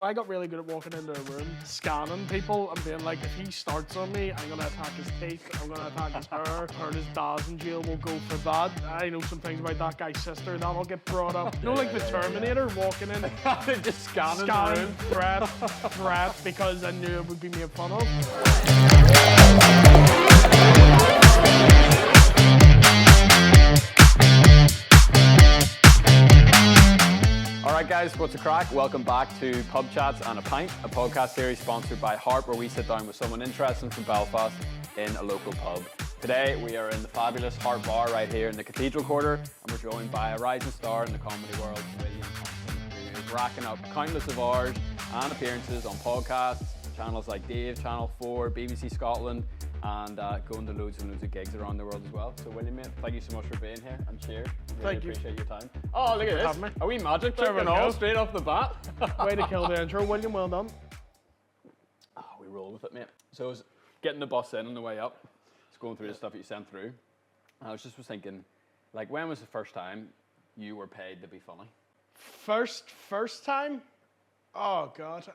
I got really good at walking into a room, scanning people and being like, if he starts on me, I'm going to attack his teeth, I'm going to attack his hair, or his dad's in jail, we'll go for that. I know some things about that guy's sister, that'll get brought up. You know, like the Terminator walking in, just scanning the room. threat, because I knew it would be made fun of. Alright guys, what's the crack? Welcome back to Pub Chats and a Pint, a podcast series sponsored by Harp, where we sit down with someone interesting from Belfast in a local pub. Today we are in the fabulous Harp Bar right here in the Cathedral Quarter, and we're joined by a rising star in the comedy world, William Thompson, who is racking up countless of hours and appearances on podcasts, channels like Dave, Channel 4, BBC Scotland, and going to loads and loads of gigs around the world as well. So William, mate, thank you so much for being here and cheers. Really appreciate your time. Oh, look at this. Are we magic tricking all straight off the bat? Way to kill the intro, William, well done. Oh, we roll with it, mate. So I was getting the bus in on the way up, just going through the stuff that you sent through. I was thinking, like, when was the first time you were paid to be funny? First time? Oh God.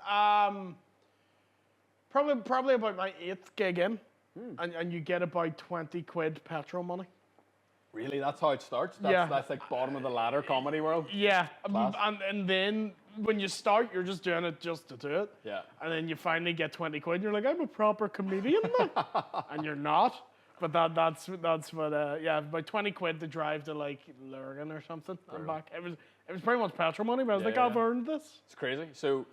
Probably about my 8th gig in, and you get about 20 quid petrol money. Really? That's how it starts? That's like bottom of the ladder comedy world? Yeah, and then when you start, you're just doing it just to do it. Yeah. And then you finally get 20 quid, and you're like, I'm a proper comedian now. And you're not. But that's what, about 20 quid to drive to like Lurgan or something and back. It was pretty much petrol money, but I was like, I've earned this. It's crazy. So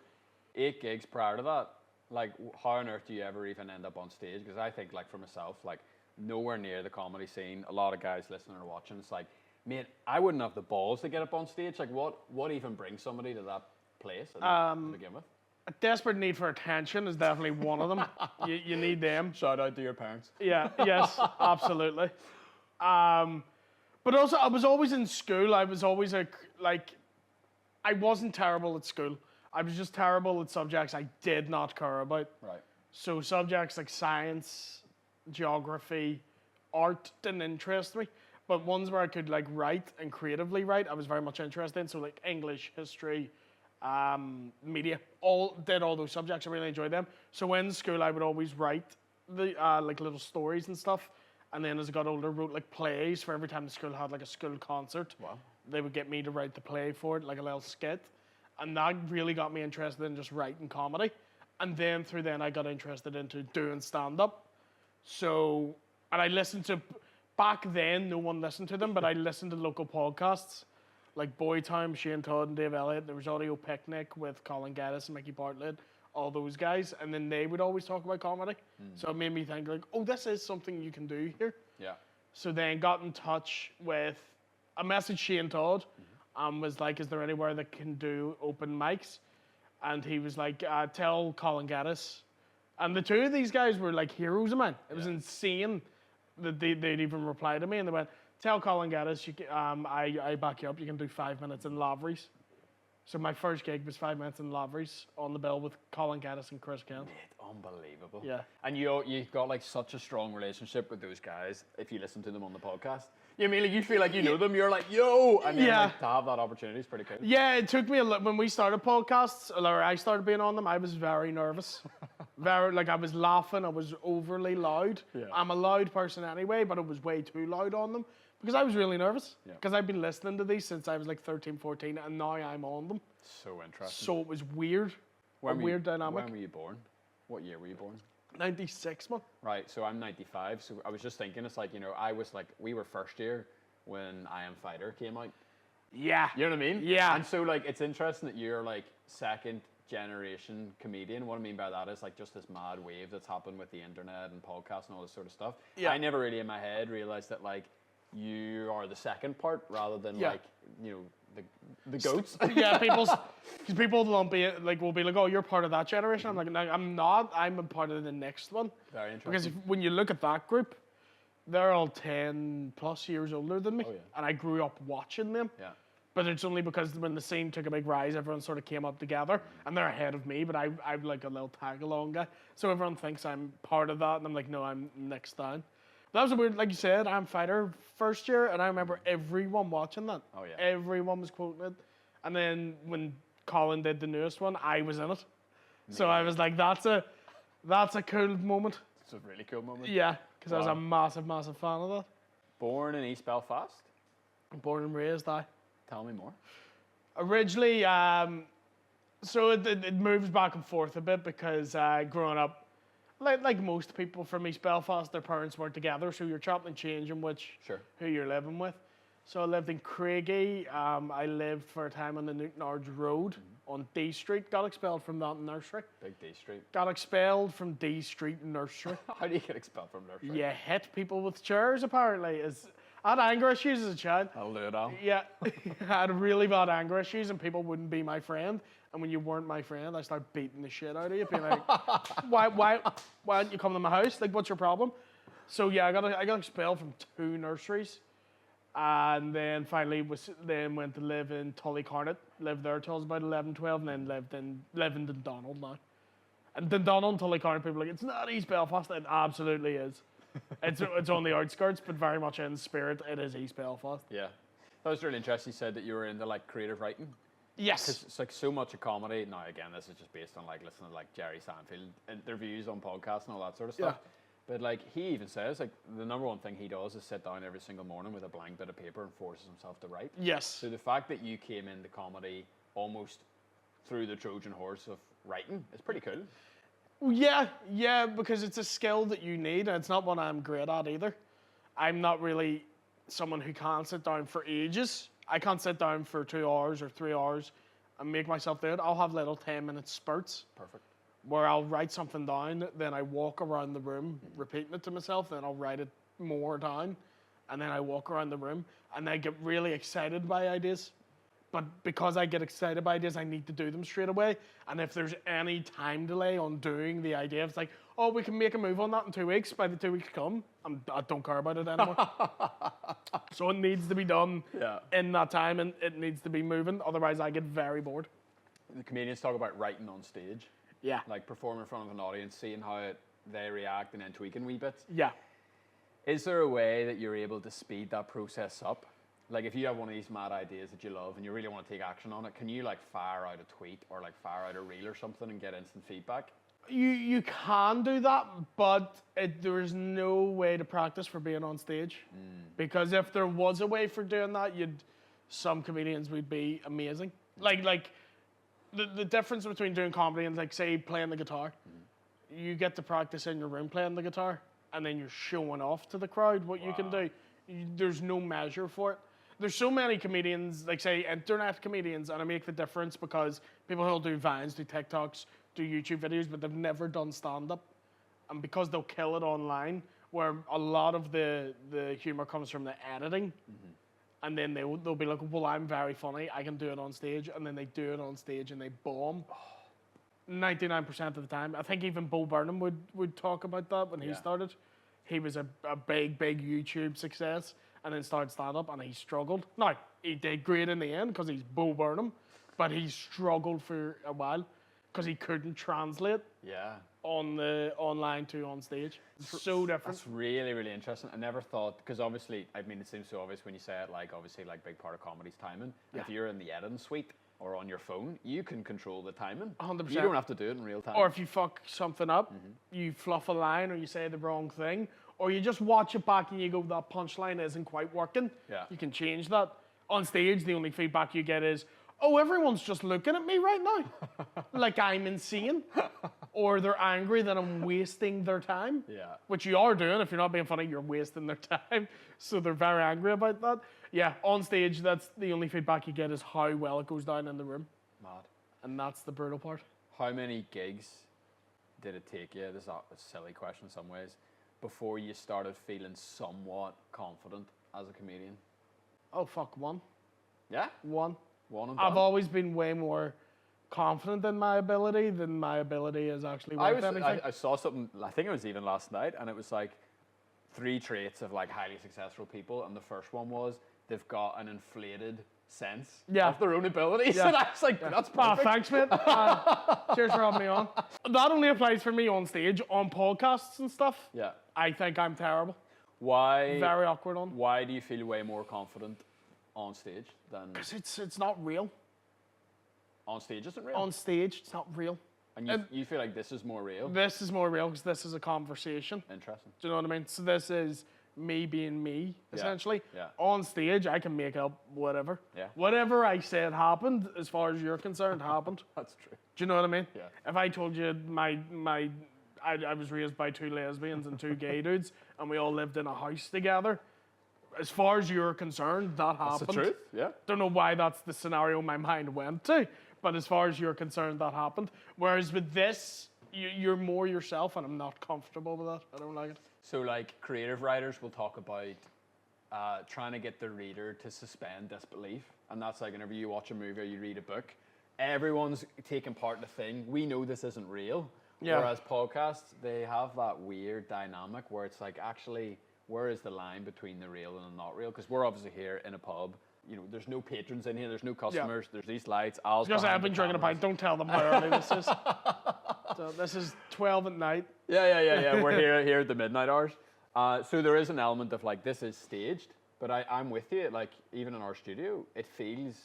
8 gigs prior to that, like, how on earth do you ever even end up on stage? Because I think, like, for myself, like, nowhere near the comedy scene. A lot of guys listening or watching, it's like, mate, I wouldn't have the balls to get up on stage. Like, what even brings somebody to that place to begin with? A desperate need for attention is definitely one of them. You need them. Shout out to your parents. Yeah, yes, absolutely. But also, I was always in school. I was always I wasn't terrible at school. I was just terrible at subjects I did not care about. Right. So subjects like science, geography, art didn't interest me. But ones where I could like write and creatively write, I was very much interested in. So like English, history, media, did all those subjects. I really enjoyed them. So in school, I would always write the like little stories and stuff. And then as I got older, wrote like plays for every time the school had like a school concert. Wow. They would get me to write the play for it, like a little skit. And that really got me interested in just writing comedy. And then through then I got interested into doing stand-up. So, and I listened to, back then no one listened to them, but I listened to local podcasts like Boy Time, Shane Todd and Dave Elliott. There was Audio Picnic with Colin Geddes and Mickey Bartlett, all those guys. And then they would always talk about comedy. So it made me think like, oh, this is something you can do here. Yeah. So then got in touch with, I messaged Shane Todd, was like, is there anywhere that can do open mics? And he was like, tell Colin Geddes. And the two of these guys were like heroes of mine. It was insane that they'd even reply to me. And they went, tell Colin Geddes, I back you up, you can do 5 minutes in Lavery's. So my first gig was 5 minutes in Lavery's on the bill with Colin Geddes and Chris Kent. Mate, unbelievable. Yeah. And you've got like such a strong relationship with those guys if you listen to them on the podcast. You mean like you feel like you know them, you're like, yo, and then like, to have that opportunity is pretty cool. Yeah, it took me when we started podcasts, or I started being on them, I was very nervous. I was laughing, I was overly loud. Yeah. I'm a loud person anyway, but it was way too loud on them because I was really nervous. Because I've been listening to these since I was like 13, 14, and now I'm on them. So interesting. So it was weird. Weird dynamic. When were you born? What year were you born? 96, man. Right, so I'm 95, so I was just thinking, it's like, you know, I was like, we were first year when I Am Fighter came out. Yeah. You know what I mean? Yeah. And so, like, it's interesting that you're, like, second generation comedian. What I mean by that is, like, just this mad wave that's happened with the internet and podcasts and all this sort of stuff. Yeah. I never really, in my head, realized that, like, you are the second part rather than, like, you know, the goats. Yeah, because people will be like, oh, you're part of that generation. I'm like, no, I'm not. I'm a part of the next one. Very interesting. Because when you look at that group, they're all 10 plus years older than me. Oh, yeah. And I grew up watching them. Yeah. But it's only because when the scene took a big rise, everyone sort of came up together. And they're ahead of me, but I'm like a little tag-along guy. So everyone thinks I'm part of that. And I'm like, no, I'm next down. That was a weird, like you said, I'm Fighter first year, and I remember everyone watching that. Oh, yeah. Everyone was quoting it. And then when Colin did the newest one, I was in it. So I was like, that's a cool moment. It's a really cool moment. Yeah, because I was a massive, massive fan of that. Born in East Belfast? Born and raised, I. Tell me more. Originally, so it moves back and forth a bit because growing up, like most people from East Belfast, their parents weren't together, so you're chopping and changing who you're living with. So I lived in Craigie. I lived for a time on the Newton Ards Road on D Street. Got expelled from that nursery. Big D Street. Got expelled from D Street nursery. How do you get expelled from nursery? You hit people with chairs, apparently. I had anger issues as a child. I'll do it all. Yeah, I had really bad anger issues and people wouldn't be my friend. And when you weren't my friend, I started beating the shit out of you, being like, why don't you come to my house? Like, what's your problem? So yeah, I got expelled from 2 nurseries. And then finally went to live in Tullycarnet. Lived there till I was about 11, 12, and then lived in Dundonald now. And Dundonald and Tullycarnet, people are like, it's not East Belfast. It absolutely is. It's on the outskirts, but very much in spirit, it is East Belfast. Yeah. That was really interesting. You said that you were into like creative writing. Yes. It's like so much of comedy. Now again, this is just based on like listening to like Jerry Seinfeld interviews on podcasts and all that sort of stuff. Yeah. But like he even says, like the number one thing he does is sit down every single morning with a blank bit of paper and forces himself to write. Yes. So the fact that you came into comedy almost through the Trojan horse of writing is pretty cool. Yeah, because it's a skill that you need, and it's not one I'm great at either. I'm not really someone who can't sit down for ages. I can't sit down for 2 hours or 3 hours and make myself do it. I'll have little 10-minute spurts. Perfect. Where I'll write something down, then I walk around the room repeating it to myself, then I'll write it more down, and then I walk around the room, and I get really excited by ideas. But because I get excited by ideas, I need to do them straight away. And if there's any time delay on doing the idea, it's like, oh, we can make a move on that in 2 weeks. By the 2 weeks come, I don't care about it anymore. So it needs to be done in that time, and it needs to be moving. Otherwise, I get very bored. The comedians talk about writing on stage. Yeah. Like performing in front of an audience, seeing how they react and then tweaking wee bits. Yeah. Is there a way that you're able to speed that process up? Like if you have one of these mad ideas that you love and you really want to take action on it, can you like fire out a tweet or like fire out a reel or something and get instant feedback? You can do that, but there's no way to practice for being on stage. Because if there was a way for doing that, some comedians would be amazing. Like the difference between doing comedy and like say playing the guitar, you get to practice in your room playing the guitar, and then you're showing off to the crowd what you can do. There's no measure for it. There's so many comedians, like say internet comedians, and I make the difference because people who'll do Vines, do TikToks, do YouTube videos, but they've never done stand-up. And because they'll kill it online, where a lot of the humor comes from the editing, and then they'll be like, well, I'm very funny, I can do it on stage, and then they do it on stage and they bomb. 99% of the time. I think even Bo Burnham would talk about that when he started. He was a big YouTube success and then started stand-up and he struggled. Now, he did great in the end because he's Bo Burnham, but he struggled for a while because he couldn't translate on the online to on stage. It's so different. That's really, really interesting. I never thought, because obviously, I mean, it seems so obvious when you say it, like obviously like big part of comedy's timing. If you're in the editing suite or on your phone, you can control the timing. 100%. You don't have to do it in real time. Or if you fuck something up, you fluff a line or you say the wrong thing, or you just watch it back and you go, that punchline isn't quite working. You can change that. On stage, the only feedback you get is, oh, everyone's just looking at me right now. Like I'm insane. Or they're angry that I'm wasting their time. Which you are doing. If you're not being funny, you're wasting their time. So they're very angry about that. Yeah, on stage, that's the only feedback you get is how well it goes down in the room. Mad. And that's the brutal part. How many gigs did it take you, this is a silly question in some ways, before you started feeling somewhat confident as a comedian? Oh, fuck, one. Yeah? One. One and I've done? always been way more confident in my ability than my ability is actually worth anything. I saw something, I think it was even last night, and it was like 3 traits of like highly successful people, and the first one was they've got an inflated sense of their own abilities. And I was like, that's perfect. Thanks, mate. Cheers for having me on. That only applies for me on stage. On podcasts and stuff, I think I'm terrible. Why? Very awkward on. Why do you feel way more confident on stage than? Because it's not real. On stage isn't real? On stage, it's not real. And you feel like this is more real? This is more real because this is a conversation. Interesting. Do you know what I mean? So this is me being me, essentially. Yeah. On stage, I can make up whatever. Yeah. Whatever I said happened, as far as you're concerned, happened. That's true. Do you know what I mean? Yeah. If I told you I was raised by 2 lesbians and 2 gay dudes, and we all lived in a house together, as far as you're concerned, that happened. That's the truth, yeah. Don't know why that's the scenario my mind went to, but as far as you're concerned, that happened. Whereas with this, you're more yourself, and I'm not comfortable with that. I don't like it. So, like, creative writers will talk about trying to get the reader to suspend disbelief. And that's like whenever you watch a movie or you read a book, everyone's taking part in the thing. We know this isn't real. Yeah. Whereas podcasts, they have that weird dynamic where it's like, actually, where is the line between the real and the not real? Because we're obviously here in a pub. You know, there's no patrons in here. There's no customers. There's these lights. Al's Because behind I've been the drinking a cameras. pint. Don't tell them how early this is. So this is 12 at night. Yeah. We're here at the midnight hours. So there is an element of like, this is staged, but I'm with you. Like, even in our studio, it feels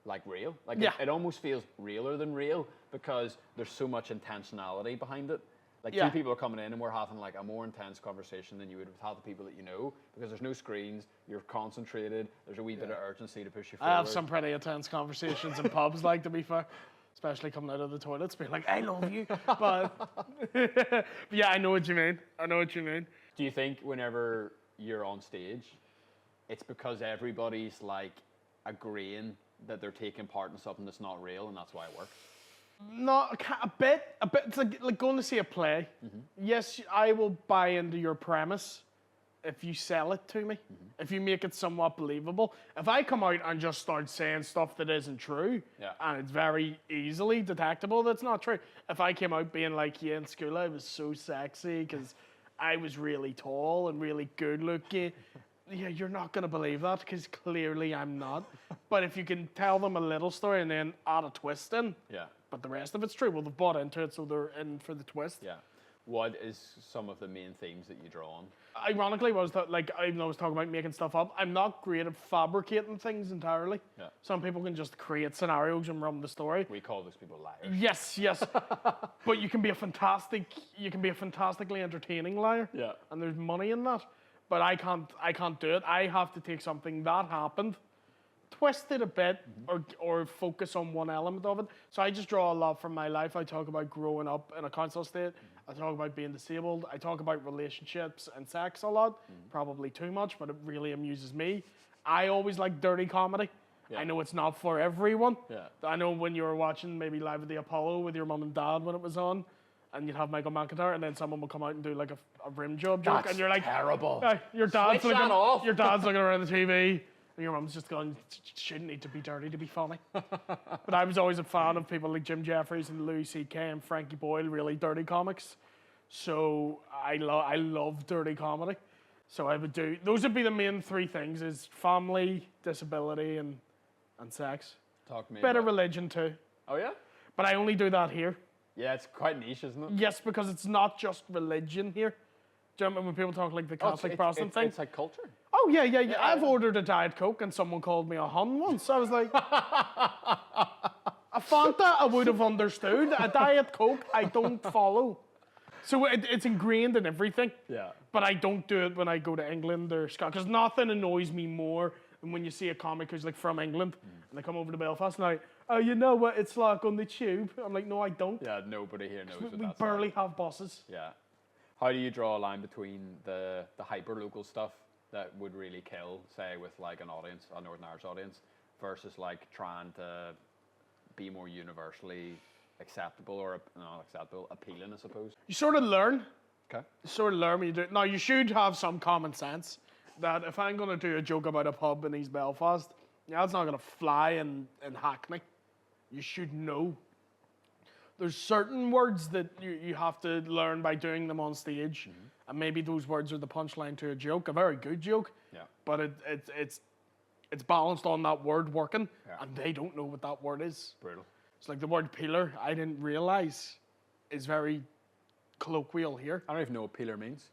like real. Like, it almost feels realer than real because there's so much intentionality behind it. Like, 2 people are coming in and we're having like a more intense conversation than you would have with the people that you know, because there's no screens, you're concentrated, there's a wee bit of urgency to push you forward. I have some pretty intense conversations in pubs, like, to be fair. Especially coming out of the toilets, being like, I love you. But yeah, I know what you mean. Do you think whenever you're on stage, it's because everybody's like agreeing that they're taking part in something that's not real and that's why it works? Not a bit. It's like going to see a play. Mm-hmm. Yes, I will buy into your premise if you sell it to me. Mm-hmm. If you make it somewhat believable. If I come out and just start saying stuff that isn't true, and it's very easily detectable that's not true. If I came out being like, yeah, in school I was so sexy because I was really tall and really good looking. Yeah, you're not going to believe that because clearly I'm not. But if you can tell them a little story and then add a twist in, but the rest of it's true, well, they've bought into it, so they're in for the twist. Yeah. What is some of the main themes that you draw on? Ironically, even though I was talking about making stuff up, I'm not great at fabricating things entirely. Yeah. Some people can just create scenarios and run the story. We call those people liars. Yes. But you can be a fantastically entertaining liar. Yeah. And there's money in that. But I can't do it. I have to take something that happened, twist it a bit, or focus on one element of it. So I just draw a lot from my life. I talk about growing up in a council estate. I talk about being disabled. I talk about relationships and sex a lot. Probably too much, but it really amuses me. I always like dirty comedy. Yeah. I know it's not for everyone. Yeah. I know when you were watching maybe Live at the Apollo with your mum and dad when it was on, and you'd have Michael McIntyre, and then someone would come out and do like a rim job joke, and you're like, terrible. Your dad's Switch that off. Your dad's looking around the TV, and your mum's just going, shouldn't need to be dirty to be funny. But I was always a fan of people like Jim Jeffries and Louis C.K. and Frankie Boyle, really dirty comics. So I love dirty comedy. So I would do, those would be the main 3 things: is family, disability, and sex. Talk to me. Bit of religion too. Oh yeah? But I only do that here. Yeah, it's quite niche, isn't it? Yes, because it's not just religion here. Do you remember when people talk like the Catholic Protestant thing? It's like culture. Oh, yeah. I've ordered a Diet Coke and someone called me a hun once. I was like, a Fanta I would have understood. A Diet Coke I don't follow. So it's ingrained in everything. Yeah. But I don't do it when I go to England or Scotland. Because nothing annoys me more than when you see a comic who's like from England and they come over to Belfast and like, oh, you know what it's like on the tube? I'm like, no, I don't. Yeah, nobody here knows what that's like. We barely have buses. Yeah. How do you draw a line between the hyper-local stuff that would really kill, say, with like an audience, a Northern Irish audience, versus like trying to be more universally acceptable or not acceptable, appealing, I suppose? You sort of learn. Okay. You sort of learn when you do it. Now, you should have some common sense that if I'm going to do a joke about a pub in East Belfast, that's not going to fly in Hackney. You should know. There's certain words that you have to learn by doing them on stage, and maybe those words are the punchline to a joke, a very good joke. Yeah. But it's balanced on that word working, and they don't know what that word is. Brutal. It's like the word peeler. I didn't realize is very colloquial here. I don't even know what peeler means.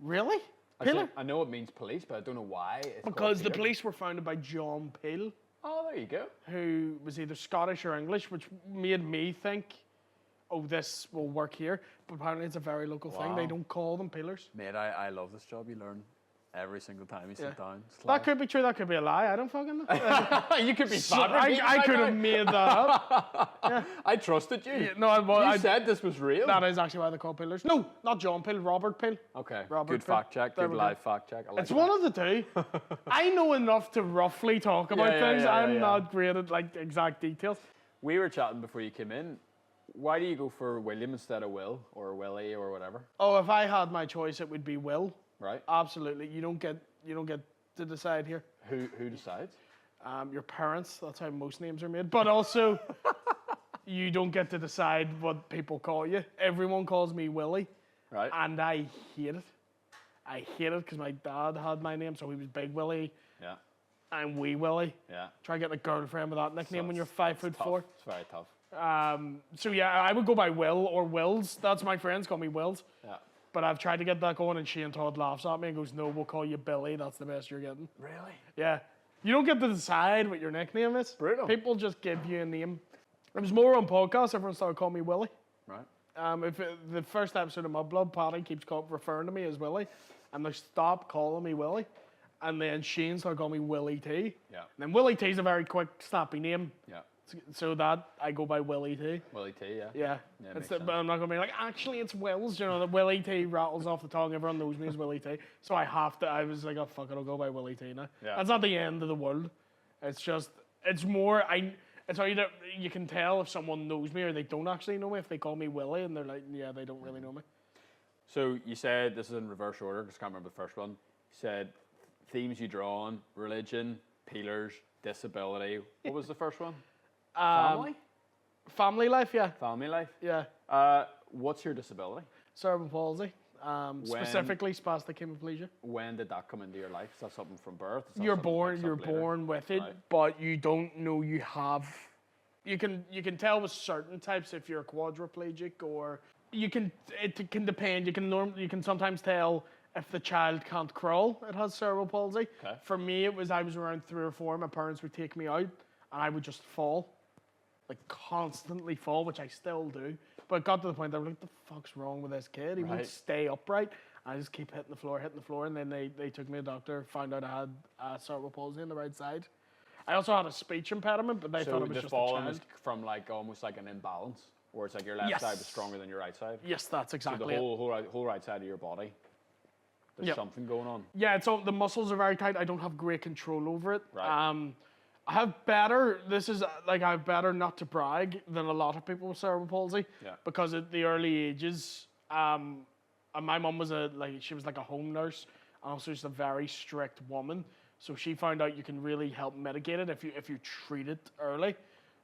Really? Peeler? I know it means police, but I don't know why. Because the police were founded by John Peel. Oh, there you go. who was either Scottish or English, which made me think, oh, this will work here. But apparently it's a very local thing. They Wow. don't call them peelers. Mate, I love this job. You learn every single time you sit down. It's That could be true. That could be a lie. I don't fucking know. You could be So fabricating. I could have made that up. I trusted you. Yeah, no, well, you I said this was real. That is actually why they're called pillars. No, not John Peel, Robert Peel. Okay, Robert good Peel. fact check, There good we go. live fact check. I like It's that. one of the two. I know enough to roughly talk about yeah, things. yeah, I'm yeah. not great at like exact details. We were chatting before you came in. Why do you go for William instead of Will or Willie or whatever? Oh, if I had my choice, it would be Will. Right? Absolutely. You don't get to decide here. Who decides? Your parents. That's how most names are made. But also, you don't get to decide what people call you. Everyone calls me Willie, Right? and I hate it. I hate it because my dad had my name, so he was Big Willie. Yeah. I'm Wee Willie. Yeah. Try getting a girlfriend with that nickname when you're It's 5'4". tough. It's very tough. So yeah, I would go by Will or Wills. That's my friends call me Wills. Yeah. But I've tried to get that going, and Shane Todd laughs at me and goes, "No, we'll call you Billy. That's the best you're getting." Really? Yeah, you don't get to decide what your nickname is. Brutal. People just give you a name. It was more on podcasts. Everyone started calling me Willie. Right. The first episode of Mudblood, Paddy keeps referring to me as Willie, and they stop calling me Willie. And then Shane started calling me Willie T. Yeah. And then Willie T is a very quick, snappy name. Yeah. So that I go by Willie T. Willie T, yeah. Yeah. Yeah, It's makes but I'm not going to be like, actually, it's Wills. You know, the Willie T rattles off the tongue. Everyone knows me as Willie T. So I was like, oh, fuck it, I'll go by Willie T now. Yeah. That's not the end of the world. It's just, it's more, it's how you can tell if someone knows me or they don't actually know me if they call me Willie and they're like, yeah, they don't really know me. So you said, this is in reverse order because I can't remember the first one. You said themes you draw on, religion, peelers, disability. What was the first one? Family? Family life, yeah. Family life? Yeah. What's your disability? Cerebral palsy. Specifically spastic hemiplegia. When did that come into your life? Is that something from birth? Is that You're something born. that You're picks up later? born with it, Right. but you don't know you have. You can tell with certain types if you're quadriplegic, or you can. It can depend. You can sometimes tell if the child can't crawl. It has cerebral palsy. Okay. For me, I was around 3 or 4. My parents would take me out, and I would just fall, like constantly fall, which I still do. But it got to the point that I was like, "The fuck's wrong with this kid? He won't Right. stay upright." I just keep hitting the floor, and then they took me to the doctor, found out I had cerebral palsy on the right side. I also had a speech impediment, but they So thought it was the just a falling child. is from like almost like an imbalance, where it's like your left Yes. side was stronger than your right side. Yes, that's So exactly the it. whole right side of your body, there's Yep. something going on. Yeah, it's all, the muscles are very tight. I don't have great control over it. Right. I have better. This is like I have better, not to brag, than a lot of people with cerebral palsy. Yeah. Because at the early ages, and my mum was she was like a home nurse, and also just a very strict woman. So she found out you can really help mitigate it if you treat it early.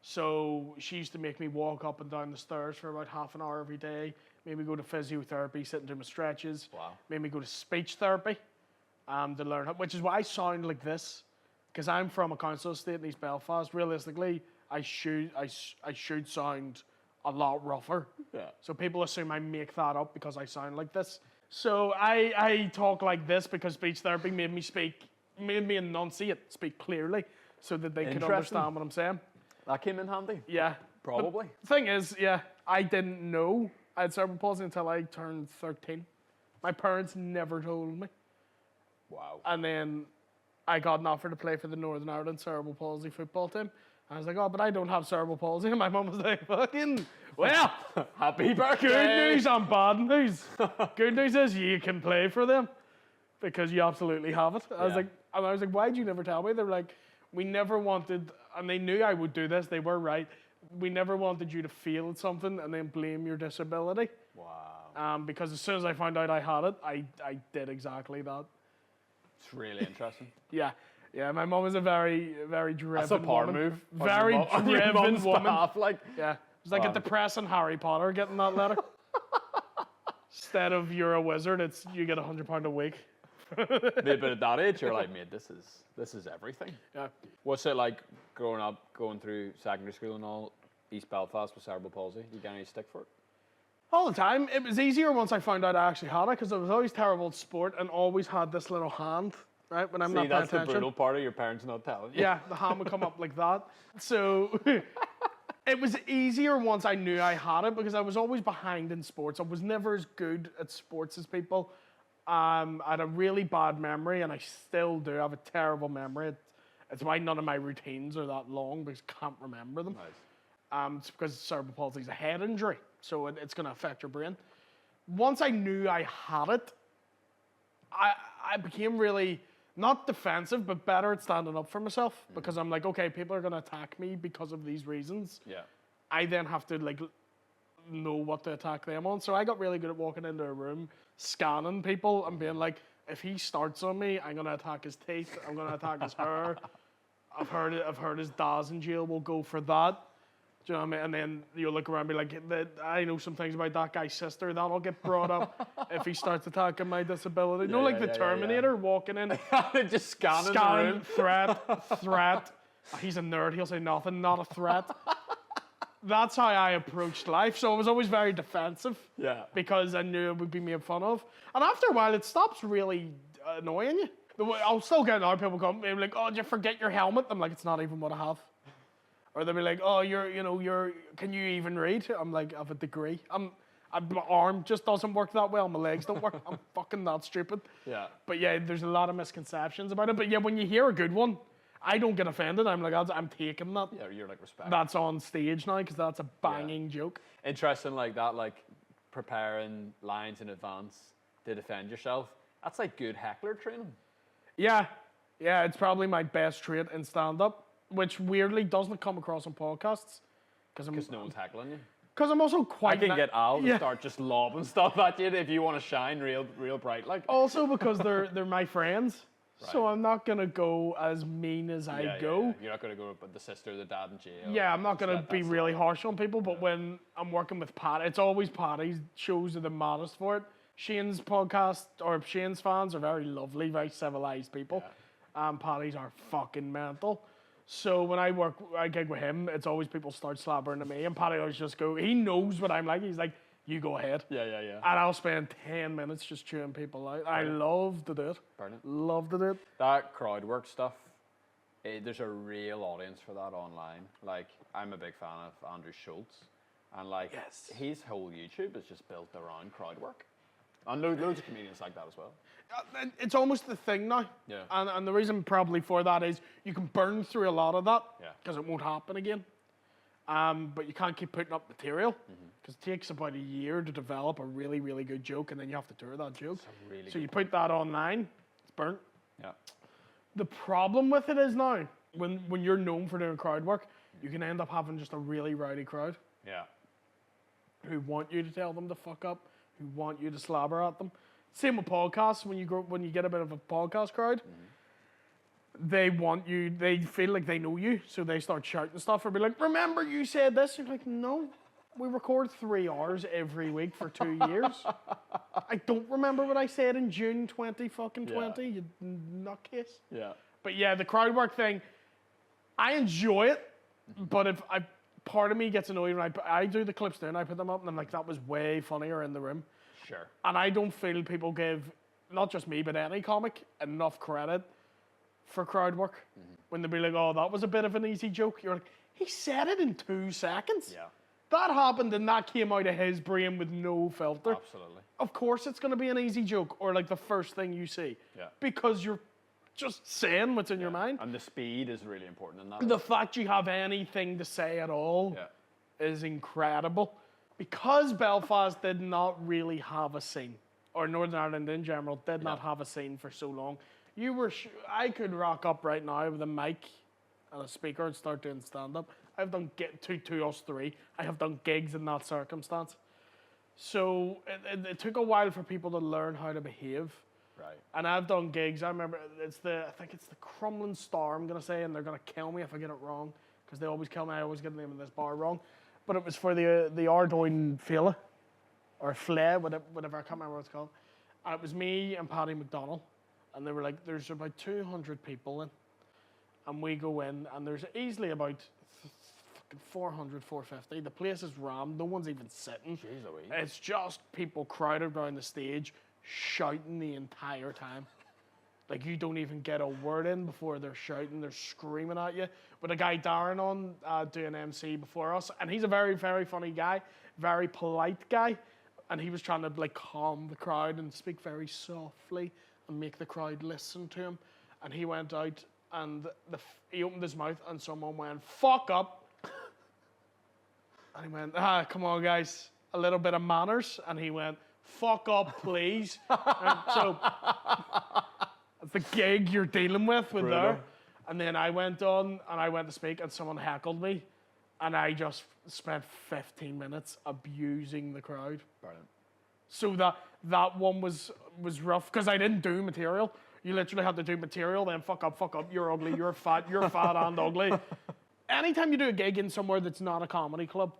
So she used to make me walk up and down the stairs for about half an hour every day. Made me go to physiotherapy, sit and do my stretches. Wow. Made me go to speech therapy, to learn how, which is why I sound like this, because I'm from a council estate in East Belfast. Realistically, I should sound a lot rougher. Yeah. So people assume I make that up because I sound like this. So I talk like this because speech therapy made me enunciate, speak clearly, so that they could Interesting. understand what I'm saying. That came in handy. Yeah. Probably. The thing is, yeah, I didn't know I had cerebral palsy until I turned 13. My parents never told me. Wow. And then I got an offer to play for the Northern Ireland cerebral palsy football team. I was like, oh, but I don't have cerebral palsy. And my mum was like, fucking, well, Happy birthday. good news and bad news. Good news is you can play for them because you absolutely have it. I was like, why did you never tell me? They were like, we never wanted, and they knew I would do this. They were right. We never wanted you to feel something and then blame your disability. Wow. Because as soon as I found out I had it, I did exactly that. It's really interesting. Yeah. Yeah, my mum is a very, very driven That's a power woman. move. on Very your on your driven mum's woman. behalf, like. Yeah. It was like Wow. a depressing Harry Potter getting that letter. Instead of you're a wizard, it's you get £100 a week. But at that age, you're like, mate, this is everything. Yeah. What's it like growing up, going through secondary school and all, East Belfast with cerebral palsy? You get any stick for it? All the time. It was easier once I found out I actually had it because I was always terrible at sport and always had this little hand right? When I'm See, not paying that's the attention. brutal part of your parents not telling you. Yeah, the hand would come up like that. So it was easier once I knew I had it because I was always behind in sports. I was never as good at sports as people. I had a really bad memory, and I still do. I have a terrible memory. It's why none of my routines are that long because I can't remember them. Nice. It's because cerebral palsy is a head injury, so it's going to affect your brain. Once I knew I had it, I became really, not defensive, but better at standing up for myself because I'm like, okay, people are going to attack me because of these reasons. Yeah. I then have to like know what to attack them on. So I got really good at walking into a room, scanning people and being like, if he starts on me, I'm going to attack his teeth. I'm going to attack his hair. I've heard his dad's in jail. We'll go for that. Do you know what I mean? And then you'll look around and be like, I know some things about that guy's sister. That'll get brought up if he starts attacking my disability. Yeah, the Terminator walking in. Just scanning the room. Threat. He's a nerd. He'll say nothing, not a threat. That's how I approached life. So I was always very defensive. Yeah. Because I knew it would be made fun of. And after a while, it stops really annoying you. I'll still get annoyed. People come and be like, oh, did you forget your helmet? I'm like, it's not even what I have. Or they'll be like, oh, can you even read? I'm like, I have a degree. My arm just doesn't work that well. My legs don't work. I'm fucking that stupid. Yeah. But yeah, there's a lot of misconceptions about it. But yeah, when you hear a good one, I don't get offended. I'm like, I'm taking that. Yeah, you're like respect. That's on stage now because that's a banging joke. Interesting like that, like preparing lines in advance to defend yourself. That's like good heckler training. Yeah, it's probably my best trait in stand-up, which weirdly doesn't come across on podcasts. Because no one's heckling you. Because I'm also quite... I can get Al to start just lobbing stuff at you if you want to shine real bright. Like. Also because they're my friends. Right. So I'm not going to go as mean as I go. Yeah. You're not going to go with the sister, the dad in jail. Yeah, I'm not going to be really harsh on people, but when I'm working with Pat, it's always Patty's shows are the maddest for it. Shane's podcast, or Shane's fans are very lovely, very civilized people. Yeah. Patty's are fucking mental. So when I gig with him, it's always people start slabbering at me, and Patty always just go, he knows what I'm like, he's like, you go ahead. Yeah. And I'll spend 10 minutes just chewing people out. I love to do it. Brilliant. Love to do it. That crowd work stuff, there's a real audience for that online. Like, I'm a big fan of Andrew Schultz, and like, his whole YouTube is just built around crowd work. And loads of comedians like that as well. It's almost the thing now. Yeah. And the reason probably for that is you can burn through a lot of that because it won't happen again. But you can't keep putting up material because it takes about a year to develop a really, really good joke, and then you have to tour that joke. Really so you put that online, it's burnt. Yeah. The problem with it is now, when you're known for doing crowd work, you can end up having just a really rowdy crowd. Yeah. Who want you to tell them to fuck up, who want you to slobber at them. Same with podcasts. When you get a bit of a podcast crowd, they want you. They feel like they know you, so they start shouting stuff or be like, "Remember you said this?" You're like, "No, we record 3 hours every week for 2 years. I don't remember what I said in June 2020. You nutcase." Yeah. But yeah, the crowd work thing, I enjoy it, but part of me gets annoyed when I do the clips there and I put them up and I'm like, that was way funnier in the room. Sure. And I don't feel people give, not just me, but any comic, enough credit for crowd work. When they be like, oh, that was a bit of an easy joke. You're like, he said it in 2 seconds. Yeah. That happened and that came out of his brain with no filter. Absolutely. Of course it's going to be an easy joke or like the first thing you see. Yeah. Because you're just saying what's in your mind. And the speed is really important in that. The fact you have anything to say at all is incredible. Because Belfast did not really have a scene, or Northern Ireland in general did not have a scene for so long, I could rock up right now with a mic and a speaker and start doing stand-up. I've done to us three. I have done gigs in that circumstance. So it took a while for people to learn how to behave. Right. And I've done gigs. I remember I think it's the Crumlin Star, I'm going to say, and they're going to kill me if I get it wrong, because they always kill me. I always get the name of this bar wrong. But it was for the Ardoin Fela, or Flea, whatever, I can't remember what it's called. And it was me and Paddy McDonnell. And they were like, there's about 200 people in. And we go in, and there's easily about 400, 450. The place is rammed. No one's even sitting. Jeez Louise. It's just people crowded around the stage, shouting the entire time. Like, you don't even get a word in before they're shouting, they're screaming at you. With a guy Darren on doing MC before us, and he's a very, very funny guy, very polite guy, and he was trying to like calm the crowd and speak very softly and make the crowd listen to him. And he went out and he opened his mouth and someone went, "Fuck up." And he went, "Come on, guys, a little bit of manners." And he went, "Fuck up, please." And so that's the gig you're dealing with there. And then I went on and I went to speak and someone heckled me. And I just spent 15 minutes abusing the crowd. Brilliant. So that one was rough because I didn't do material. You literally had to do material, then fuck up, you're ugly, you're fat and ugly. Anytime you do a gig in somewhere that's not a comedy club,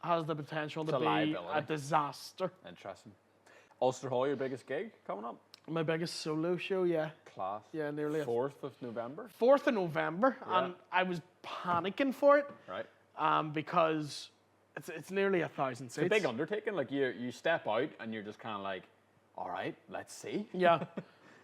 has the potential to be a disaster. Interesting. Ulster Hall, your biggest gig coming up? My biggest solo show, yeah. Class. Yeah, nearly 4th of November? 4th of November, Yeah. and I was panicking for it. Right. Because it's nearly 1,000 seats. It's a big undertaking. Like you step out and you're just kind of like, all right, let's see. Yeah.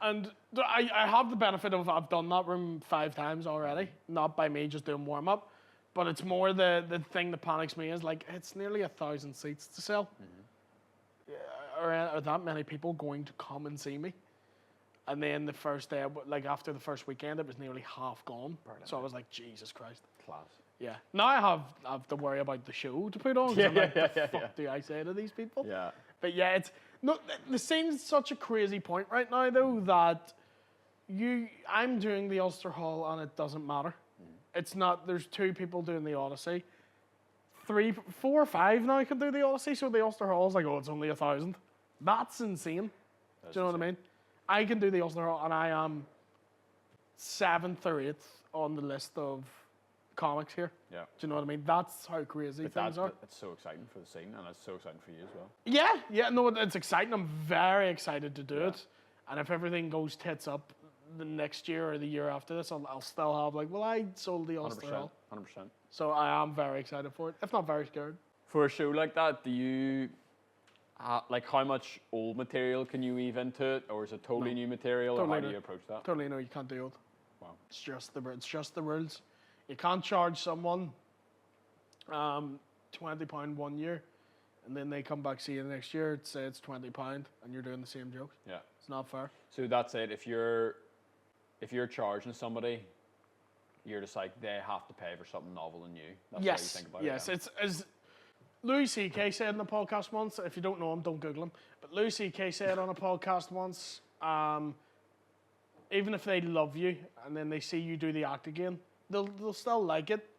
And I have the benefit of I've done that room 5 times already. Not by me just doing warm up, but it's more the thing that panics me is like it's nearly 1,000 seats to sell. Are that many people going to come and see me? And then the first day, like after the first weekend, it was nearly half gone. Brilliant. So I was like, Jesus Christ. Class. Yeah. Now I have to worry about the show to put on. I'm like, the fuck do I say to these people? Yeah. But yeah, it's no. The scene's such a crazy point right now, though, that I'm doing the Ulster Hall and it doesn't matter. It's not. There's 2 people doing the Odyssey. 3, 4, 5 now can do the Odyssey. So the Ulster Hall is like, oh, it's only 1,000. That's insane. Do you know what I mean? I can do the Ulster Hall, and I am 7th or 8th on the list of comics here. Yeah. Do you know what I mean? That's how crazy things are. It's so exciting for the scene, and it's so exciting for you as well. Yeah, no, it's exciting. I'm very excited to do it. And if everything goes tits up the next year or the year after this, I'll still have like, well, I sold the Ulster Hall. 100%. So I am very excited for it, if not very scared. For a show like that, do you, like how much old material can you weave into it? Or is it totally new material? Totally or how new. do you approach that? Totally no, you can't do it. Wow. It's just the rules. You can't charge someone £20 one year, and then they come back see you the next year, say it's £20, and you're doing the same jokes. Yeah. It's not fair. So that's it. If you're charging somebody, you're just like, they have to pay for something novel and new. That's how you think about it. Yes, it's as Louis C.K. said in the podcast once. If you don't know him, don't Google him. But Louis C.K. said on a podcast once, even if they love you and then they see you do the act again, they'll still like it,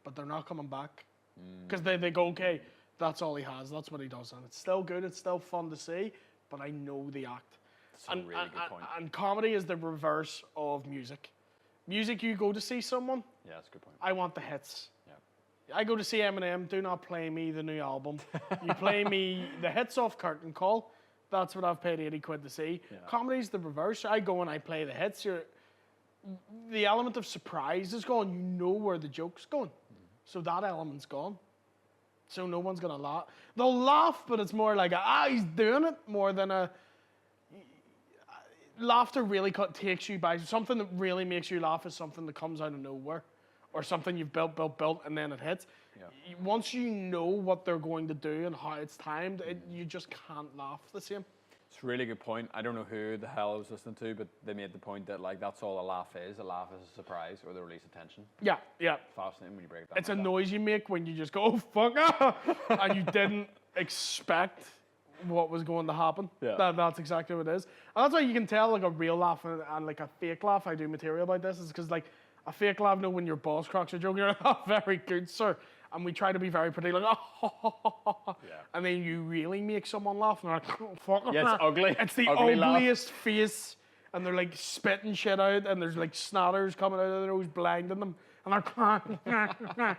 but they're not coming back because they go, okay, that's all he has, that's what he does, and it's still good, it's still fun to see, but I know the act. That's a really good point. And comedy is the reverse of music. Music, you go to see someone. Yeah, that's a good point. I want the hits. Yeah. I go to see Eminem. Do not play me the new album. You play me the hits off Curtain Call. That's what I've paid 80 quid to see. Yeah. Comedy's the reverse. I go and I play the hits. The element of surprise is gone. You know where the joke's going. So that element's gone. So no one's going to laugh. They'll laugh, but it's more like, he's doing it, more than a... Laughter really takes you by... Something that really makes you laugh is something that comes out of nowhere. Or something you've built, and then it hits. Yeah. Once you know what they're going to do and how it's timed, you just can't laugh the same. It's a really good point. I don't know who the hell I was listening to, but they made the point that like that's all a laugh is. A laugh is a surprise or the release of tension. Yeah. Fascinating when you break that. It's a noise you make when you just go, oh, fuck, and you didn't expect what was going to happen. Yeah. That's exactly what it is. And that's why you can tell like a real laugh and like a fake laugh. I do material about this is because like a fake laugh, when your boss cracks a joke, you're like, oh, very good, sir. And we try to be very pretty, like, yeah. And then you really make someone laugh, and they're like, oh, fuck. Yeah, it's ugly. It's the ugliest face, and they're like spitting shit out, and there's like snatters coming out of their nose, blinding them, and they're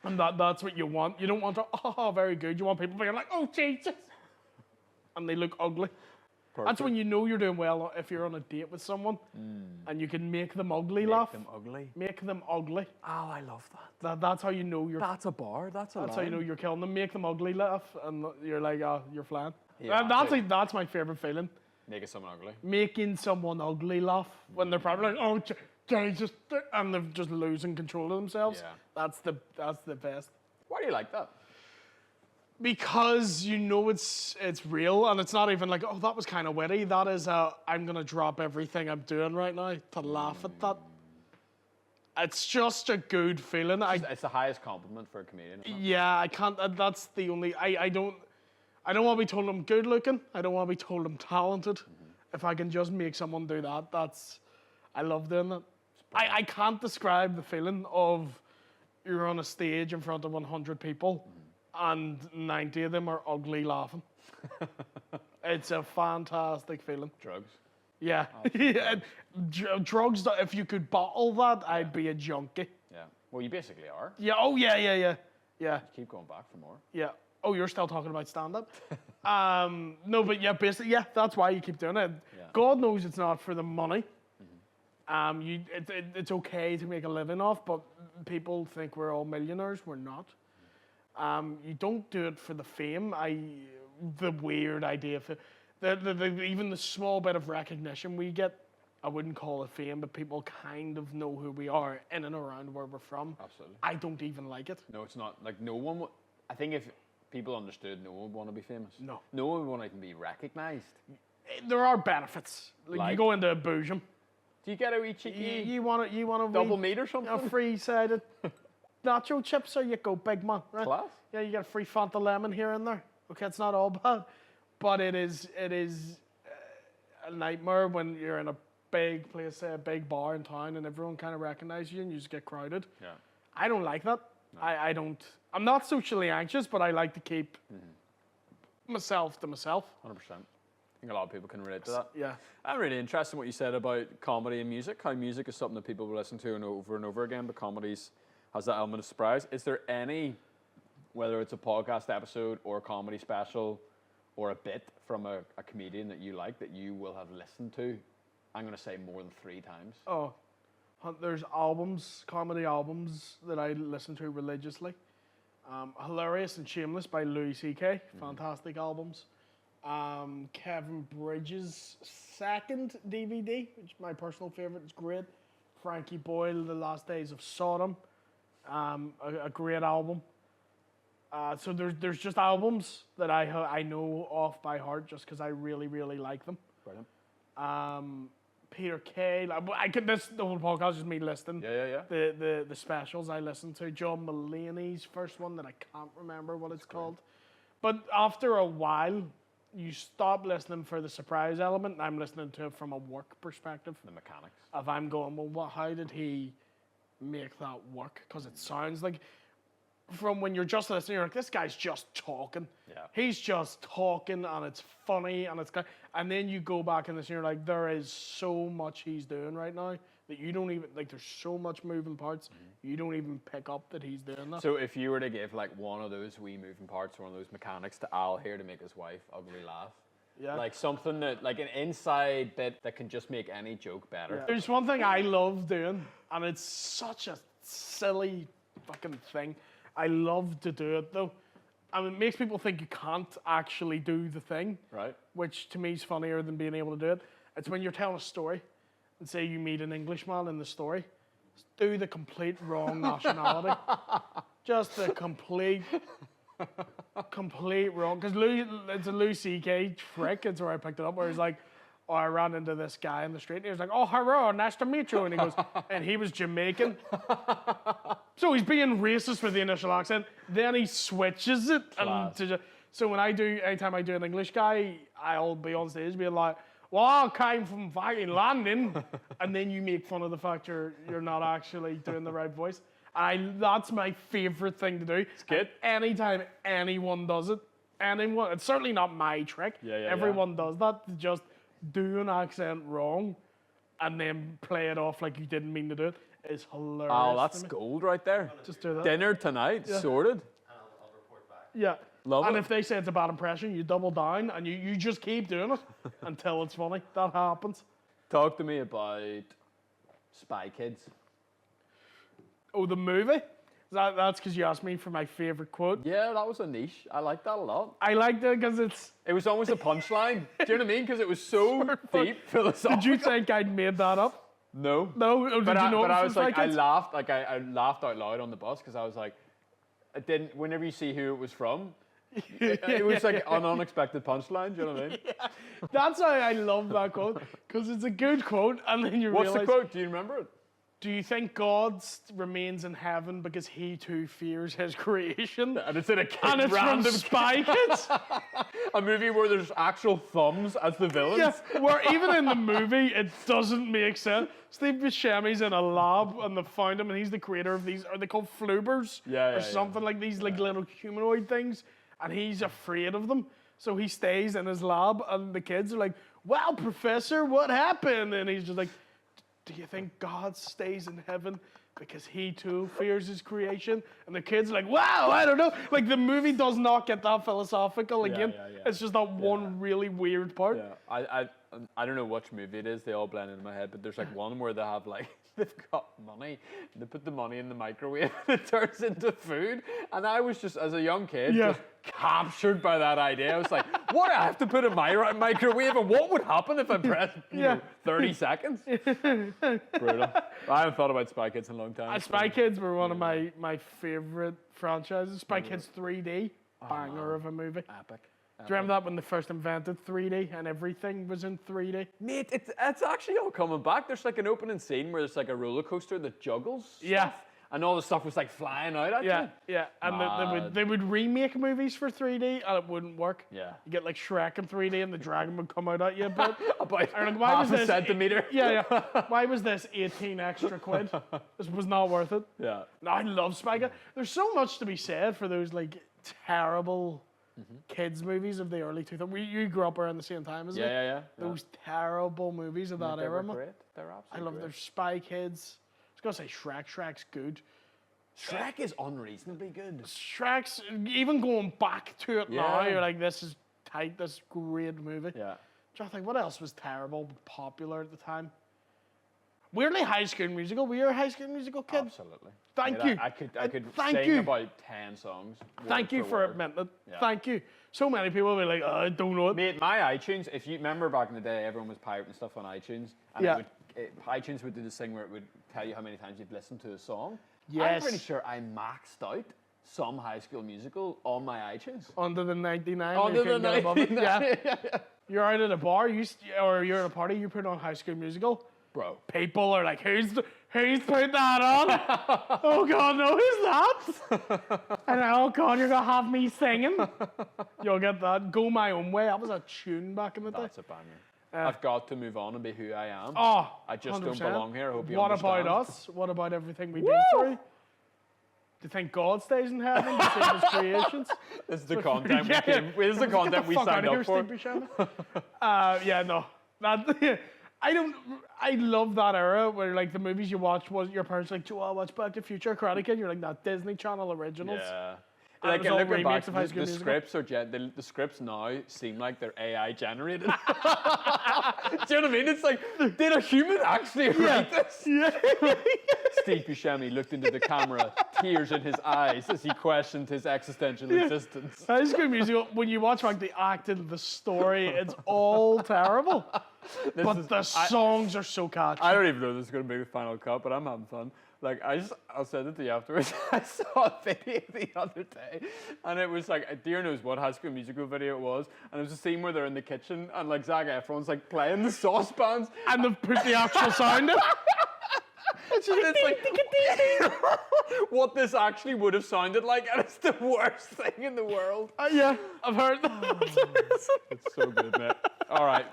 and that's what you want. You don't want to, oh, very good. You want people being like, oh, Jesus. And they look ugly. Perfect. That's when you know you're doing well if you're on a date with someone and you can make them ugly laugh. Make them ugly. Make them ugly. Oh, I love that. That's how you know you're... That's a bar. That's how you know you're killing them. Make them ugly laugh and you're like, oh, you're flying. Yeah, that's my favourite feeling. Making someone ugly. Making someone ugly laugh when they're probably like, oh, Jesus, and they're just losing control of themselves. Yeah. That's the best. Why do you like that? Because you know it's real, and it's not even like, oh, that was kind of witty. That is I'm gonna drop everything I'm doing right now to laugh at that. It's just a good feeling. It's the highest compliment for a comedian. Isn't it? Yeah, I can't. That's the only. I don't want to be told I'm good looking. I don't want to be told I'm talented. If I can just make someone do that, I love doing that. I can't describe the feeling of you're on a stage in front of 100 people and 90 of them are ugly laughing. It's a fantastic feeling. Drugs. Yeah. Yeah. Drugs, if you could bottle that, I'd be a junkie. Yeah. Well, you basically are. Yeah, oh yeah. You keep going back for more. Yeah. Oh, you're still talking about stand-up? No, but yeah, basically, yeah, that's why you keep doing it. Yeah. God knows it's not for the money. It's okay to make a living off, but people think we're all millionaires. We're not. You don't do it for the fame. The weird idea of it. Even the small bit of recognition we get, I wouldn't call it fame, but people kind of know who we are in and around where we're from. Absolutely. I don't even like it. No, it's not. Like, no one I think if people understood, no one would want to be famous. No. No one would want to even be recognised. There are benefits. Like you go into a Boojum. Do you get a wee cheeky You want to double meat or something? A free-sided nacho chips, or you go big man. Right? Class. Yeah, you get a free Fanta lemon here and there. Okay, it's not all bad, but it is a nightmare when you're in a big place, say a big bar in town, and everyone kind of recognizes you and you just get crowded. Yeah. I don't like that. No. I don't. I'm not socially anxious, but I like to keep myself to myself. 100%. I think a lot of people can relate to that. Yeah. I'm really interested in what you said about comedy and music, how music is something that people will listen to and over again, but comedy has that element of surprise. Is there any, whether it's a podcast episode or a comedy special or a bit from a comedian that you like that you will have listened to, I'm going to say more than 3 times? Oh, there's albums, comedy albums that I listen to religiously. Hilarious and Shameless by Louis C.K. Fantastic albums. Kevin Bridges' second DVD, which is my personal favorite, is great. Frankie Boyle, The Last Days of Sodom, a great album. So there's just albums that I know off by heart just because I really, really like them. Brilliant. Peter Kay, the whole podcast is just me listing the specials I listen to. John Mulaney's first one that I can't remember what it's called. But after a while, you stop listening for the surprise element, and I'm listening to it from a work perspective. The mechanics. If I'm going, well, how did he make that work? Because it sounds like, from when you're just listening, you're like, this guy's just talking. Yeah. He's just talking, and it's funny, and it's good. And then you go back and listen, you're like, there is so much he's doing right now that you don't even, like, there's so much moving parts, you don't even pick up that he's doing that. So if you were to give, like, one of those wee moving parts, one of those mechanics to Al here to make his wife ugly laugh, like something that, like an inside bit that can just make any joke better. Yeah. There's one thing I love doing, and it's such a silly fucking thing. I love to do it, though. I mean, it makes people think you can't actually do the thing. Right. Which, to me, is funnier than being able to do it. It's when you're telling a story, and say you meet an Englishman in the story, do the complete wrong nationality. Just the complete wrong. Because it's a Louis C.K. trick. It's where I picked it up, where he's like, oh, I ran into this guy in the street, and he was like, oh, hello, nice to meet you. And he goes, and he was Jamaican. So he's being racist with the initial accent. Then he switches it. So anytime I do an English guy, I'll be on stage being like, well, I came from fucking London. And then you make fun of the fact you're not actually doing the right voice. That's my favorite thing to do. It's good. And anytime anyone does it, it's certainly not my trick. Everyone does that. Just do an accent wrong and then play it off like you didn't mean to do it. Is hilarious. Oh, that's gold right there. Just do that. Dinner tonight, sorted. I'll report back. Yeah. Love it. And if they say it's a bad impression, you double down and you just keep doing it until it's funny. That happens. Talk to me about Spy Kids. Oh, the movie? That's because you asked me for my favorite quote. Yeah, that was a niche. I like that a lot. I liked it because It was almost a punchline. Do you know what I mean? Because it was so deep, philosophical. Did you think I'd made that up? No. No? Or did you know but it I was like, Spy Kids? I laughed out loud on the bus because I was like, I didn't. Whenever you see who it was from, it was like an unexpected punchline. Do you know what I mean? Yeah. That's why I love that quote, because it's a good quote, and then you What's realize. the quote? Do you remember it? Do you think God remains in heaven because he too fears his creation? And it's in a kid, And it's random from Spy Kids. a movie where there's actual thumbs as the villains. Yeah, where even in the movie it doesn't make sense. Steve Buscemi's in a lab and they found him, and he's the creator of these. Are they called floobers? Or something like these, like little humanoid things, and he's afraid of them. So he stays in his lab, and the kids are like, "Wow, Professor, what happened?" And he's just like, "Do you think God stays in heaven because he too fears his creation?" And the kids are like, "Wow, I don't know." Like the movie does not get that philosophical again. It's just that one really weird part. Yeah, I don't know which movie it is. They all blend into my head, but there's like one where they have like they've got money. They put the money in the microwave and it turns into food. And I was just, as a young kid, just captured by that idea. I was like, what? I have to put in my microwave, and what would happen if I pressed 30 seconds? Brutal. I haven't thought about Spy Kids in a long time. Spy Kids were one of my favorite franchises. Spy Kids 3D, banger of a movie. Epic. Do you remember that when they first invented 3D and everything was in 3D? Mate, it's actually all coming back. There's like an opening scene where there's like a roller coaster that juggles stuff, and all the stuff was like flying out at you. Yeah, and they would remake movies for 3D and it wouldn't work. Yeah. You get like Shrek in 3D and the dragon would come out at you, but about like, half a centimeter. Yeah. Why was this 18 extra quid? This was not worth it. Yeah. No, I love Spy Kids. There's so much to be said for those like terrible kids movies of the early 2000s. You grew up around the same time as me. Yeah. Those terrible movies of that era. They were great. They're absolutely I love great. their Spy Kids. I was gonna say Shrek. Shrek's good. Shrek is unreasonably good. Shrek's, even going back to it now, you're like, this is tight. This is a great movie. Yeah. I think what else was terrible, but popular at the time? Weirdly, High School Musical. Were you a High School Musical kid? Absolutely. Thank you. I could Thank sing you. about 10 songs. Thank you for admitting it. Yeah. Thank you. So many people will be like, I don't know it. Mate, my iTunes, if you remember back in the day, everyone was pirating stuff on iTunes. And iTunes would do this thing where it would tell you how many times you've listened to a song. Yes. I'm pretty sure I maxed out some High School Musical on my iTunes. Under the 99. Under the 99. Yeah. You're out at a bar, or you're at a party, you put on High School Musical. Bro. People are like, who's put that on? Oh God, no, who's that? And oh God, you're gonna have me singing. You'll get that. Go My Own Way. That was a tune back in the day. That's a banger. I've got to move on and be who I am. Oh, I just 100%. don't belong here. I hope you What understand. about us? What about everything we do for you? Do you think God stays in heaven to save his creations? This is the content This is the content we signed up for. No. I love that era where like the movies you watch was your parents like, "Joe, I'll watch Back to the Future, Karate Kid." You're like, "That Disney Channel originals." Yeah. And Like, it was all looking back, remakes of High School the Musical. scripts are the scripts now seem like they're AI generated. Do you know what I mean? It's like, did a human actually write this? Yeah. Steve Buscemi looked into the camera, tears in his eyes as he questioned his existential existence. High School Musical, when you watch like the acting, the story, it's all terrible. But the songs are so catchy. I don't even know if this is going to be the final cut, but I'm having fun. Like, I'll send it to you afterwards. I saw a video the other day, and it was like, dear knows what High School Musical video it was, and it was a scene where they're in the kitchen, and like Zac Efron's like playing the saucepans. And they've put the actual sound in. It's like, what this actually would have sounded like, and it's the worst thing in the world. Yeah, I've heard that. It's so good, mate. All right,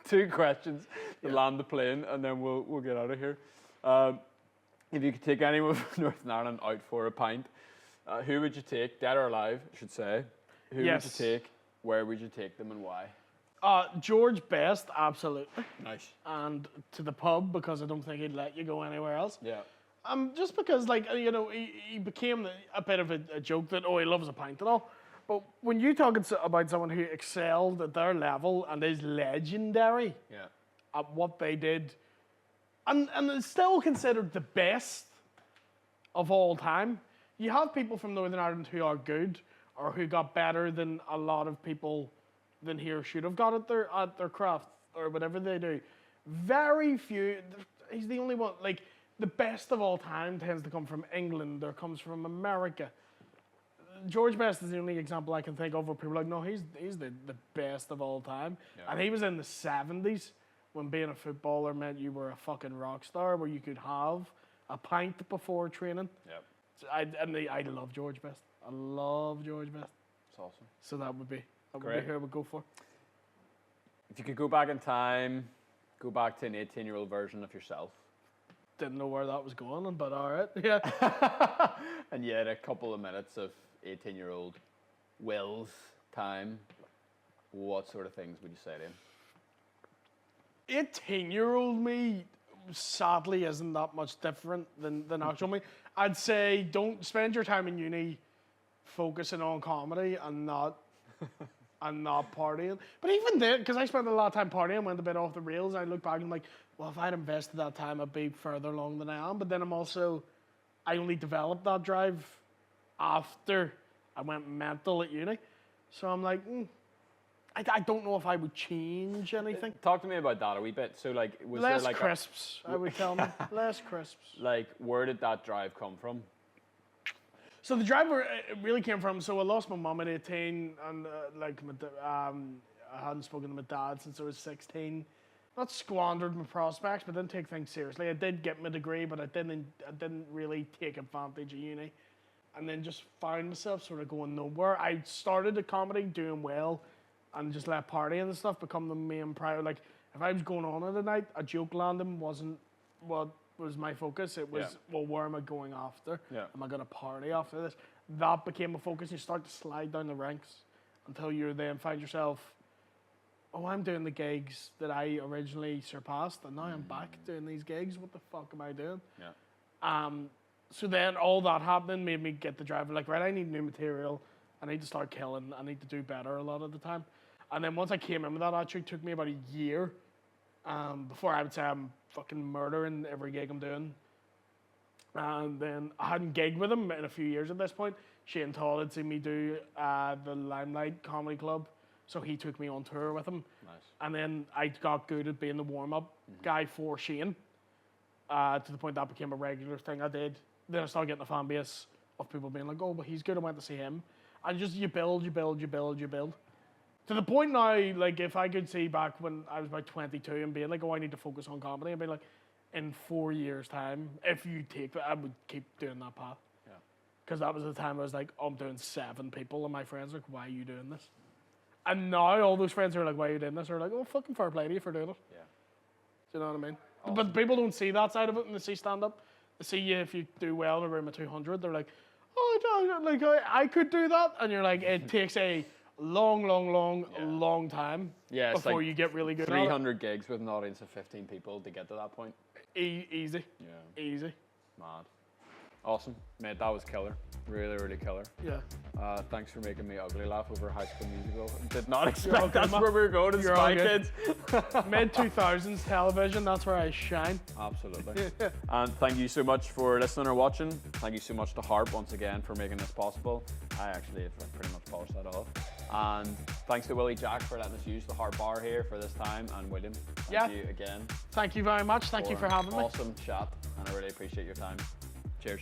2 questions to land the plane, and then we'll get out of here. If you could take anyone from Northern Ireland out for a pint, who would you take, dead or alive, I should say? Who would you take, where would you take them, and why? George Best, absolutely. Nice. And to the pub, because I don't think he'd let you go anywhere else. Yeah. Just because, like, you know, he became a bit of a joke that, he loves a pint and all. But when you talk about someone who excelled at their level and is legendary at what they did, and is still considered the best of all time. You have people from Northern Ireland who are good or who got better than a lot of people than here should have got at their craft or whatever they do. Very few. He's the only one. Like, the best of all time tends to come from England or comes from America. George Best is the only example I can think of where people are like, no, he's the best of all time. Yeah. And he was in the 70s when being a footballer meant you were a fucking rock star, where you could have a pint before training. Yep. So I love George Best. I love George Best. That's awesome. So that would be who I would go for. If you could go back in time, go back to an 18-year-old version of yourself. Didn't know where that was going, but all right, yeah. And you had a couple of minutes of 18-year-old Will's time. What sort of things would you say to him? 18-year-old me, sadly, isn't that much different than actual me. I'd say don't spend your time in uni focusing on comedy and not partying. But even then, because I spent a lot of time partying, went a bit off the rails, I look back and I'm like, well, if I'd invested that time, I'd be further along than I am. But then I only developed that drive after I went mental at uni. So I'm like, I don't know if I would change anything. Talk to me about that a wee bit. So, like, was less there like crisps, I would tell me. Less crisps. Like, where did that drive come from? So the drive it really came from, so I lost my mum at 18, and I hadn't spoken to my dad since I was 16. Not squandered my prospects, but didn't take things seriously. I did get my degree, but I didn't really take advantage of uni. And then just found myself sort of going nowhere. I started at comedy, doing well, and just let partying and stuff become the main priority. Like, if I was going on at a night, a joke landing wasn't what was my focus. It was, well, where am I going after? Yeah. Am I going to party after this? That became a focus. You start to slide down the ranks until you then find yourself, oh, I'm doing the gigs that I originally surpassed, and now I'm back doing these gigs. What the fuck am I doing? Yeah. So then all that happening made me get the drive. Like, right, I need new material. I need to start killing. I need to do better a lot of the time. And then once I came in with that, actually took me about a year before I would say I'm fucking murdering every gig I'm doing. And then I hadn't gigged with him in a few years at this point. Shane Todd had seen me do the Limelight Comedy Club, so he took me on tour with him. Nice. And then I got good at being the warm-up guy for Shane, to the point that became a regular thing I did. Then I started getting a fan base of people being like, oh, but he's good, I went to see him. And just you build. To the point now, like, if I could see back when I was about 22 and being like, oh, I need to focus on comedy, and be like, in 4 years' time, if you take that, I would keep doing that path. Yeah. Because that was the time I was like, oh, I'm doing 7 people, and my friends are like, why are you doing this? And now all those friends who are like, why are you doing this? Are like, oh, fucking fair play to you for doing it. Yeah. Do you know what I mean? Awesome. But people don't see that side of it when they see stand-up. They see you if you do well in a room of 200, they're like, oh, like, I could do that. And you're like, it takes a long time before you get really good 300 gigs with an audience of 15 people to get to that point. Easy. Yeah. Easy. Mad. Awesome. Mate, that was killer. Really, really killer. Yeah. Thanks for making me ugly laugh over High School Musical. Did not expect that's where we were going as Spy Kids. Mid-2000s television, that's where I shine. Absolutely. And thank you so much for listening or watching. Thank you so much to Harp once again for making this possible. I actually have pretty much polished that off. And thanks to Willie Jack for letting us use the Harp Bar here for this time. And William, thank you again. Thank you very much. Thank you for having me. Awesome chat. And I really appreciate your time. Cheers.